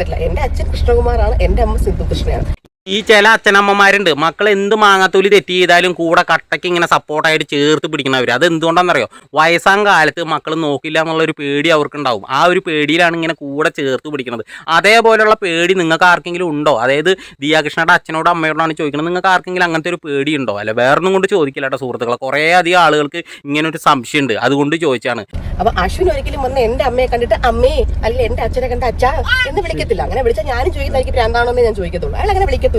പറ്റില്ല. എൻ്റെ അച്ഛൻ കൃഷ്ണകുമാറാണ്, എൻ്റെ അമ്മ സിന്ധു കൃഷ്ണയാണ്. ഈ ചില അച്ഛനമ്മമാരുണ്ട് മക്കൾ എന്ത് മാങ്ങാത്തൊലി തെറ്റി ചെയ്താലും കൂടെ കട്ടയ്ക്ക് ഇങ്ങനെ സപ്പോർട്ടായിട്ട് ചേർത്ത് പിടിക്കുന്നവർ. അത് എന്തുകൊണ്ടാണെന്നറിയോ? വയസ്സാം കാലത്ത് മക്കൾ നോക്കില്ല എന്നുള്ളൊരു പേടി അവർക്കുണ്ടാവും. ആ ഒരു പേടിയിലാണ് ഇങ്ങനെ കൂടെ ചേർത്ത് പിടിക്കുന്നത്. അതേപോലെയുള്ള പേടി നിങ്ങൾക്ക് ആർക്കെങ്കിലും ഉണ്ടോ? അതായത് ദിയാകൃഷ്ണയുടെ അച്ഛനോടും അമ്മയോടാണ് ചോദിക്കുന്നത്. നിങ്ങൾക്ക് ആർക്കെങ്കിലും അങ്ങനത്തെ ഒരു പേടി ഉണ്ടോ? അല്ല വേറൊന്നും കൊണ്ട് ചോദിക്കില്ല കേട്ടോ സുഹൃത്തുക്കളെ. കുറേ അധികം ആളുകൾക്ക് ഇങ്ങനെ ഒരു സംശയമുണ്ട്, അതുകൊണ്ട് ചോദിച്ചാണ്. അപ്പൊ അശ്വിൻ ഒരിക്കലും വന്ന് എന്റെ അമ്മയെ കണ്ടിട്ട് അമ്മേ അല്ലെങ്കിൽ എന്റെ അച്ഛനെ കണ്ട അച്ഛാ എന്ന് വിളിക്കത്തില്ല. അങ്ങനെ വിളിച്ചാൽ ഞാനും ചോദിക്കുന്ന എനിക്ക് ഭ്രാന്താണോ എന്ന് ഞാൻ ചോദിക്കത്തുള്ളൂ. അയാൾ അങ്ങനെ വിളിക്കത്തില്ല.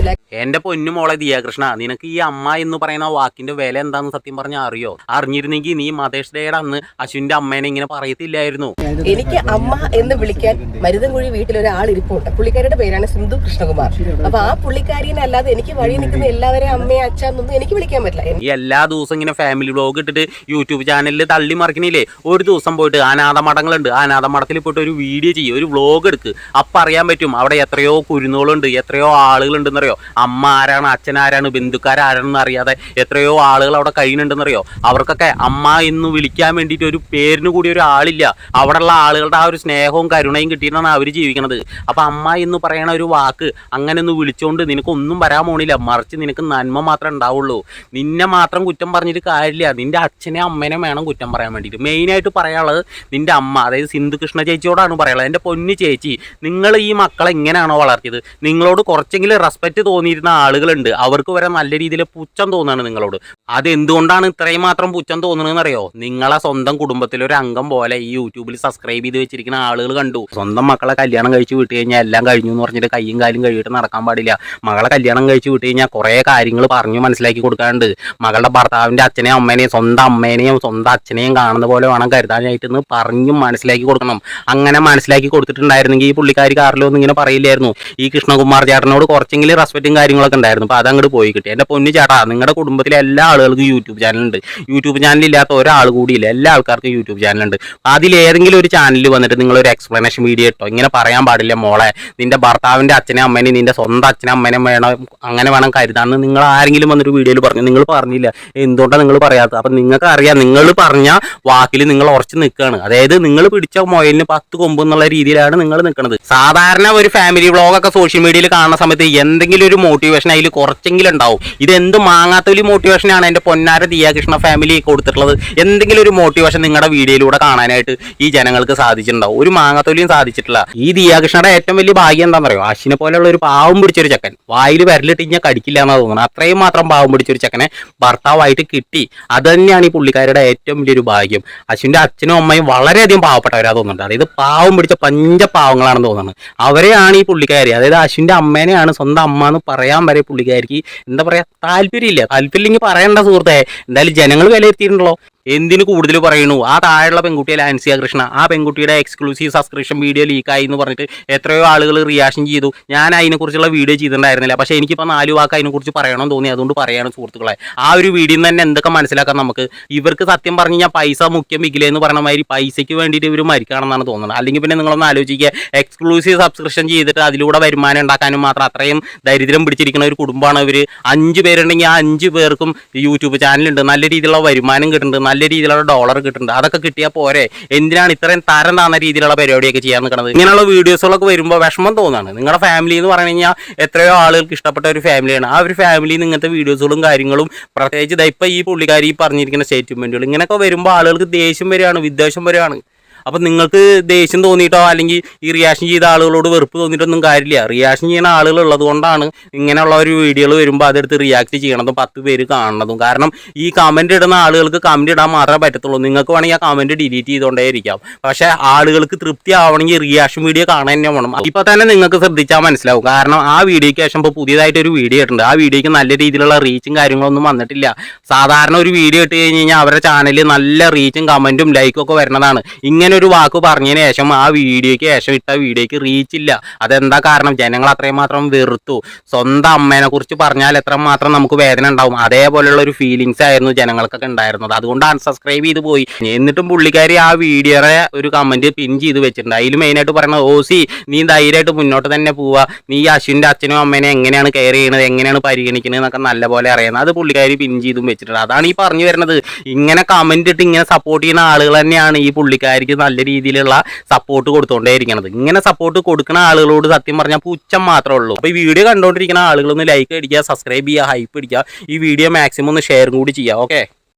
എന്റെ പൊന്നു മോളെ ദിയാകൃഷ്ണ, നിനക്ക് ഈ അമ്മ എന്ന് പറയുന്ന വാക്കിന്റെ വില എന്താന്ന് സത്യം പറഞ്ഞാൽ അറിയോ? അറിഞ്ഞിരുന്നെങ്കിൽ നീ മദേഴ്സ് ഡേയുടെ അന്ന് അശ്വിന്റെ അമ്മേനെ ഇങ്ങനെ പറയത്തില്ലായിരുന്നു. എനിക്ക് അമ്മ എന്ന് വിളിക്കാൻ മരുതൻകുഴി വീട്ടിൽ ഒരാൾ ഇരിപ്പുണ്ട്. പുള്ളിക്കാരിയുടെ പേരാണ് സിന്ധു കൃഷ്ണകുമാർ. അപ്പൊ ആ പുള്ളിക്കാരിനെ അല്ലാതെ എനിക്ക് വഴി നിൽക്കുന്ന എല്ലാവരെയും അമ്മയെ അച്ഛന്നൊന്നും എനിക്ക് വിളിക്കാൻ പറ്റില്ല. ഈ എല്ലാ ദിവസം ഇങ്ങനെ ഫാമിലി വ്ലോഗ് ഇട്ടിട്ട് യൂട്യൂബ് ചാനലിൽ തള്ളി മറിക്കണില്ലേ? ഒരു ദിവസം പോയിട്ട് അനാഥമഠങ്ങളുണ്ട്, അനാഥമഠത്തിൽ പോയിട്ട് ഒരു വീഡിയോ ചെയ്യും, ഒരു വ്ലോഗ് എടുക്ക്. അപ്പം അറിയാൻ പറ്റും അവിടെ എത്രയോ കുരുന്നുകളുണ്ട്, എത്രയോ ആളുകളുണ്ടെന്നറിയോ. അമ്മ ആരാണ്, അച്ഛൻ ആരാണ്, ബന്ധുക്കാരാരാണെന്ന് അറിയാതെ എത്രയോ ആളുകൾ അവിടെ കഴിയുന്നുണ്ടെന്നറിയോ. അവർക്കൊക്കെ അമ്മ എന്ന് വിളിക്കാൻ വേണ്ടിയിട്ട് ഒരു പേരിന് കൂടി ഒരു ആളില്ല. അവിടെയുള്ള ആളുകളുടെ ആ ഒരു സ്നേഹവും കരുണയും കിട്ടിയിട്ടാണ് അവർ ജീവിക്കുന്നത്. അപ്പം അമ്മ എന്ന് പറയണ ഒരു വാക്ക് അങ്ങനെ ഒന്ന് വിളിച്ചുകൊണ്ട് നിനക്കൊന്നും വരാൻ പോണില്ല. മറിച്ച് നിനക്ക് നന്മ മാത്രമേ ഉണ്ടാവുള്ളൂ. നിന്നെ മാത്രം കുറ്റം പറഞ്ഞിട്ട് കാര്യമില്ല. നിന്റെ അച്ഛനെ അമ്മേനെ വേണം കുറ്റം പറയാൻ വേണ്ടിയിട്ട്. മെയിനായിട്ട് പറയാനുള്ളത് നിന്റെ അമ്മ, അതായത് സിന്ധു കൃഷ്ണ ചേച്ചിയോടാണ് പറയാനുള്ളത്. എൻ്റെ പൊന്നു ചേച്ചി, നിങ്ങൾ ഈ മക്കളെ എങ്ങനെയാണോ വളർത്തിയത്? നിങ്ങളോട് കുറച്ചെങ്കിലും റെസ്പെക്റ്റ് തോന്നിയിരുന്ന ആളുകളുണ്ട്, അവർക്ക് വരെ നല്ല രീതിയിൽ പുച്ഛം തോന്നുകയാണ് നിങ്ങളോട്. അതെന്തുകൊണ്ടാണ് ഇത്രയും മാത്രം പുച്ഛം തോന്നുന്നതെന്ന് അറിയോ? നിങ്ങളെ സ്വന്തം കുടുംബത്തിലൊരു അംഗം പോലെ ഈ യൂട്യൂബിൽ സബ്സ്ക്രൈബ് ചെയ്ത് വെച്ചിരിക്കുന്ന ആളുകൾ കണ്ടു. സ്വന്തം മക്കളെ കല്യാണം കഴിച്ച് വിട്ട് കഴിഞ്ഞാൽ എല്ലാം കഴിഞ്ഞു എന്ന് പറഞ്ഞിട്ട് കയ്യും കാലും കഴിയിട്ട് നടക്കാൻ പാടില്ല. മകളെ കല്യാണം കഴിച്ച് വിട്ട് കഴിഞ്ഞാൽ കുറേ കാര്യങ്ങൾ പറഞ്ഞു മനസ്സിലാക്കി കൊടുക്കാറുണ്ട്. മകളുടെ ഭർത്താവിൻ്റെ അച്ഛനെയും അമ്മേനെയും സ്വന്തം അമ്മേനെയും സ്വന്തം അച്ഛനെയും കാണുന്ന പോലെ വേണം കരുതാനായിട്ടെന്ന് പറഞ്ഞും മനസ്സിലാക്കി കൊടുക്കണം. അങ്ങനെ മനസ്സിലാക്കി കൊടുത്തിട്ടുണ്ടായിരുന്നെങ്കിൽ ഈ പുള്ളിക്കാരി കാറിലോ ഒന്നും ഇങ്ങനെ പറയില്ലായിരുന്നു. ഈ കൃഷ്ണകുമാർ ചേട്ടനോട് കുറച്ചെങ്കിലും റെസ്പെക്റ്റും കാര്യങ്ങളൊക്കെ ഉണ്ടായിരുന്നു. അപ്പോൾ അതങ്ങോട്ട് പോയി കിട്ടി. എൻ്റെ പൊന്നു ചേട്ടാ, നിങ്ങളുടെ കുടുംബത്തിലെ എല്ലാ ആളുകൾക്കും യൂട്യൂബ് ചാനലുണ്ട്. യൂട്യൂബ് ചാനലില്ലാത്ത ഒരാൾ കൂടിയില്ല. എല്ലാ ആൾക്കാർക്കും യൂട്യൂബ് ചാനലുണ്ട്. അതിലേതെങ്കിലും ഒരു ചാനലിൽ വന്നിട്ട് നിങ്ങളൊരു എക്സ്പ്ലനേഷൻ വീഡിയോ ഇട്ടോ. ഇങ്ങനെ പറയാൻ പാടില്ല മോളെ, നിന്റെ ഭർത്താവിൻ്റെ അച്ഛനെ അമ്മേനെ നിന്റെ സ്വന്തം അച്ഛനെ അമ്മേനെ വേണം അങ്ങനെ വേണം കരുതാന്ന് നിങ്ങൾ ആരെങ്കിലും വന്നൊരു വീഡിയോയിൽ പറഞ്ഞു. നിങ്ങൾ പറഞ്ഞില്ല. എന്തുകൊണ്ടാണ് നിങ്ങൾ പറയാത്തത്? അപ്പം നിങ്ങൾക്ക് അറിയാം, നിങ്ങൾ പറഞ്ഞ വാക്കിൽ നിങ്ങൾ ഉറച്ച് നിൽക്കുകയാണ്. അതായത് നിങ്ങൾ പിടിച്ച മൊയലിന് 10 കൊമ്പ് എന്നുള്ള രീതിയിലാണ് നിങ്ങൾ നിൽക്കുന്നത്. സാധാരണ ഒരു ഫാമിലി വ്ളോഗൊക്കെ സോഷ്യൽ മീഡിയയിൽ കാണുന്ന സമയത്ത് എന്തെങ്കിലും ഒരു മോട്ടിവേഷൻ അതിൽ കുറച്ചെങ്കിലും ഉണ്ടാവും. ഇതെന്ത് മാങ്ങാത്തൊലി മോട്ടിവേഷനാണ് എൻ്റെ പൊന്നാര ദിയാകൃഷ്ണ ഫാമിലി കൊടുത്തിട്ടുള്ളത്? എന്തെങ്കിലും ഒരു മോട്ടിവേഷൻ നിങ്ങളുടെ വീഡിയോയിലൂടെ കാണാനായിട്ട് ഈ ജനങ്ങൾക്ക് സാധിച്ചിട്ടുണ്ടാവും. ഒരു മാങ്ങാത്തൊലിയും സാധിച്ചിട്ടില്ല. ഈ ദിയാകൃഷ്ണയുടെ ഏറ്റവും വലിയ ഭാഗ്യം എന്താണെന്ന് അറിയോ? അശ്വിനെ പോലെയുള്ള ഒരു പാവം പിടിച്ചൊരു ചെക്കൻ, വായിൽ വിരലിട്ട് കഴിഞ്ഞാൽ കടിക്കില്ല എന്നാണ് തോന്നുന്നത്. അത്രയും മാത്രം പാവം പിടിച്ചൊരു ചെക്കനെ ഭർത്താവായിട്ട് കിട്ടി. അത് തന്നെയാണ് ഈ പുള്ളിക്കാരുടെ ഏറ്റവും വലിയൊരു ഭാഗ്യം. അശ്വിൻ്റെ അച്ഛനും അമ്മയും വളരെയധികം പാവപ്പെട്ടവരാ തോന്നുന്നുണ്ട്. അതായത് പാവം പിടിച്ച പഞ്ചപാവങ്ങളാണെന്ന് തോന്നുന്നത്. അവരെയാണ് ഈ പുള്ളിക്കാരി, അതായത് അശ്വിൻ്റെ അമ്മേനെയാണ് സ്വന്തം അമ്മ എന്ന് പറയാൻ വരെ പുള്ളിക്കാരിക്ക് എന്താ പറയുക താല്പര്യമില്ല. താല്പര്യമില്ലെങ്കിൽ പറയേണ്ട സുഹൃത്തെ. എന്തായാലും ജനങ്ങൾ വിലയിരുത്തിയിട്ടുണ്ടല്ലോ. എന്തിന് കൂടുതൽ പറയുന്നു? ആ താഴെയുള്ള പെൺകുട്ടിയെ ലാൻസിയ കൃഷ്ണ, ആ പെൺകുട്ടിയുടെ എക്സ്ക്ലൂസീവ് സബ്സ്ക്രിപ്ഷൻ വീഡിയോ ലീക്കായി എന്ന് പറഞ്ഞിട്ട് എത്രയോ ആളുകൾ റിയാക്ഷൻ ചെയ്തു. ഞാൻ അതിനെക്കുറിച്ചുള്ള വീഡിയോ ചെയ്തിട്ടുണ്ടായിരുന്നില്ല. പക്ഷേ എനിക്കിപ്പോൾ 4 വാക്ക് അതിനെക്കുറിച്ച് പറയണമെന്ന് തോന്നി. അതുകൊണ്ട് പറയാണ് സുഹൃത്തുക്കളെ. ആ ഒരു വീഡിയോയിൽ തന്നെ എന്തൊക്കെ മനസ്സിലാക്കാം നമുക്ക്. ഇവർക്ക് സത്യം പറഞ്ഞു കഴിഞ്ഞാൽ പൈസ മുഖ്യം വികില എന്ന് പറഞ്ഞ മാതിരി പൈസയ്ക്ക് വേണ്ടിയിട്ട് ഇവർ മരിക്കുകയാണെന്നാണ് തോന്നുന്നത്. അല്ലെങ്കിൽ പിന്നെ നിങ്ങളൊന്ന് ആലോചിക്കുക, എക്സ്ക്ലൂസീവ് സബ്സ്ക്രിപ്ഷൻ ചെയ്തിട്ട് അതിലൂടെ വരുമാനം ഉണ്ടാക്കാനും മാത്രം അത്രയും ദരിദ്രം പിടിച്ചിരിക്കുന്ന ഒരു കുടുംബമാണ് ഇവർ. 5 പേരുണ്ടെങ്കിൽ ആ 5 പേർക്കും യൂട്യൂബ് ചാനലുണ്ട്, നല്ല രീതിയിലുള്ള വരുമാനം കിട്ടുന്നുണ്ട്, നല്ല രീതിയിലുള്ള ഡോളർ കിട്ടുന്നുണ്ട്. അതൊക്കെ കിട്ടിയാൽ പോരെ? എന്തിനാണ് ഇത്രയും തരം താന്ന രീതിയിലുള്ള പരിപാടിയൊക്കെ ചെയ്യാൻ നിൽക്കുന്നത്? ഇങ്ങനെയുള്ള വീഡിയോസുകളൊക്കെ വരുമ്പോൾ വിഷമം തോന്നാണ്. നിങ്ങളുടെ ഫാമിലി എന്ന് പറഞ്ഞു കഴിഞ്ഞാൽ എത്രയോ ആളുകൾക്ക് ഇഷ്ടപ്പെട്ട ഒരു ഫാമിലിയാണ്. ആ ഒരു ഫാമിലിയിൽ നിന്ന് ഇങ്ങനത്തെ വീഡിയോസുകളും കാര്യങ്ങളും, പ്രത്യേകിച്ച് ഇപ്പം ഈ പുള്ളിക്കാരി പറഞ്ഞിരിക്കുന്ന സ്റ്റേറ്റ്മെന്റുകൾ ഇങ്ങനെയൊക്കെ വരുമ്പോൾ ആളുകൾക്ക് ദേഷ്യം വരികയാണ്, വിദ്വേഷം വരികയാണ്. അപ്പം നിങ്ങൾക്ക് ദേഷ്യം തോന്നിയിട്ടോ അല്ലെങ്കിൽ ഈ റിയാക്ഷൻ ചെയ്ത ആളുകളോട് വെറുപ്പ് തോന്നിയിട്ടൊന്നും കാര്യമില്ല. റിയാക്ഷൻ ചെയ്യുന്ന ആളുകൾ ഉള്ളത് കൊണ്ടാണ് ഇങ്ങനെയുള്ള ഒരു വീഡിയോകൾ വരുമ്പോൾ അതെടുത്ത് റിയാക്ട് ചെയ്യണതും 10 പേര് കാണുന്നതും. കാരണം ഈ കമൻറ്റ് ഇടുന്ന ആളുകൾക്ക് കമൻറ്റ് ഇടാൻ മാത്രമേ പറ്റത്തുള്ളൂ. നിങ്ങൾക്ക് വേണമെങ്കിൽ ആ കമൻറ്റ് ഡിലീറ്റ് ചെയ്തുകൊണ്ടേ ഇരിക്കാം. പക്ഷേ ആളുകൾക്ക് തൃപ്തി ആവണമെങ്കിൽ റിയാക്ഷൻ വീഡിയോ കാണാൻ തന്നെ വേണം. ഇപ്പോൾ തന്നെ നിങ്ങൾക്ക് ശ്രദ്ധിച്ചാൽ മനസ്സിലാവും. കാരണം ആ വീഡിയോയ്ക്ക് ശേഷം ഇപ്പോൾ പുതിയതായിട്ടൊരു വീഡിയോ ഇട്ടുണ്ട്. ആ വീഡിയോയ്ക്ക് നല്ല രീതിയിലുള്ള റീച്ചും കാര്യങ്ങളൊന്നും വന്നിട്ടില്ല. സാധാരണ ഒരു വീഡിയോ ഇട്ട് കഴിഞ്ഞ് കഴിഞ്ഞാൽ അവരുടെ ചാനലിൽ നല്ല റീച്ചും കമൻറ്റും ലൈക്കും ഒക്കെ വരുന്നതാണ്. ഇങ്ങനെ ഒരു വാക്ക് പറഞ്ഞതിന് ശേഷം ആ വീഡിയോയ്ക്ക് ശേഷം ഇട്ട വീഡിയോയ്ക്ക് റീച്ച് ഇല്ല. അതെന്താ കാരണം? ജനങ്ങൾ അത്രയും മാത്രം വെറുത്തു. സ്വന്തം അമ്മേനെ കുറിച്ച് പറഞ്ഞാൽ എത്രമാത്രം നമുക്ക് വേദന ഉണ്ടാവും, അതേപോലെയുള്ള ഒരു ഫീലിങ്സ് ആയിരുന്നു ജനങ്ങൾക്കൊക്കെ ഉണ്ടായിരുന്നത്. അതുകൊണ്ട് അൺസബ്സ്ക്രൈബ് ചെയ്ത് പോയി. എന്നിട്ടും പുള്ളിക്കാരി ആ വീഡിയോയുടെ ഒരു കമന്റ് പിൻ ചെയ്ത് വെച്ചിട്ടുണ്ട്. അതിൽ മെയിനായിട്ട് പറയുന്നത്, ഓസി നീ ധൈര്യമായിട്ട് മുന്നോട്ട് തന്നെ പോവുക, നീ അശ്വിൻ്റെ അച്ഛനും അമ്മേനെ എങ്ങനെയാണ് കെയർ ചെയ്യണത്, എങ്ങനെയാണ് പരിഗണിക്കുന്നത് എന്നൊക്കെ നല്ലപോലെ അറിയുന്നത്. അത് പുള്ളിക്കാരി പിൻ ചെയ്തും വെച്ചിട്ടുണ്ട്. അതാണ് ഈ പറഞ്ഞു വരുന്നത്. ഇങ്ങനെ കമന്റ് ഇട്ട് ഇങ്ങനെ സപ്പോർട്ട് ചെയ്യുന്ന ആളുകൾ തന്നെയാണ് ഈ പുള്ളിക്കാരിക്ക് നല്ല രീതിയിലുള്ള സപ്പോർട്ട് കൊടുത്തുകൊണ്ടേ ഇരിക്കണത്. ഇങ്ങനെ സപ്പോർട്ട് കൊടുക്കുന്ന ആളുകളോട് സത്യം പറഞ്ഞാൽ പുച്ഛം മാത്രമേ ഉള്ളൂ. അപ്പോൾ ഈ വീഡിയോ കണ്ടുകൊണ്ടിരിക്കുന്ന ആളുകളൊന്ന് ലൈക്ക് അടിക്കുക, സബ്സ്ക്രൈബ് ചെയ്യുക, ഹൈപ്പ് അടിക്കുക, ഈ വീഡിയോ മാക്സിമം ഒന്ന് ഷെയർ കൂടി ചെയ്യുക. ഓക്കെ.